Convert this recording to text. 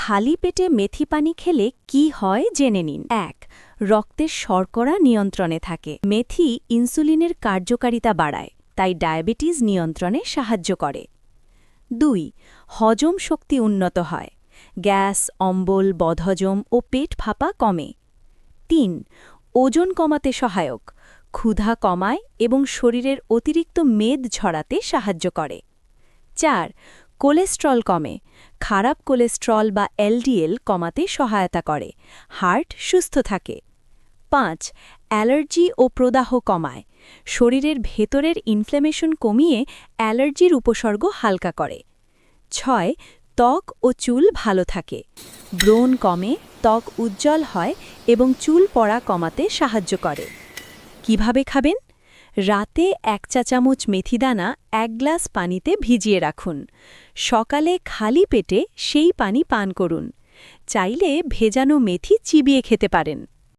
খালি পেটে মেথি পানি খেলে কি হয় জেনে নিন। ১. রক্তের শর্করা নিয়ন্ত্রণে থাকে। মেথি ইনসুলিনের কার্যকারিতা বাড়ায়, তাই ডায়াবেটিস নিয়ন্ত্রণে সাহায্য করে। ২. হজম শক্তি উন্নত হয়। গ্যাস, অম্বল, বদহজম ও পেট ফাঁপা কমে। ৩. ওজন কমাতে সহায়ক। ক্ষুধা কমায় এবং শরীরের অতিরিক্ত মেদ ঝরাতে সাহায্য করে। ৪. কোলেস্ট্রল কমে। খারাপ কোলেস্ট্রল বা এলডিএল কমাতে সহায়তা করে। হার্ট সুস্থ থাকে। ৫. অ্যালার্জি ও প্রদাহ কমায়। শরীরের ভেতরের ইনফ্ল্যামেশন কমিয়ে অ্যালার্জির উপসর্গ হালকা করে। ৬. ত্বক ও চুল ভালো থাকে। ব্রণ কমে, ত্বক উজ্জ্বল হয় এবং চুল পড়া কমাতে সাহায্য করে। কিভাবে খাবেন? রাতে ১ চা-চামচ মেথিদানা ১ গ্লাস পানিতে ভিজিয়ে রাখুন। সকালে খালি পেটে সেই পানি পান করুন। চাইলে ভেজানো মেথি চিবিয়ে খেতে পারেন।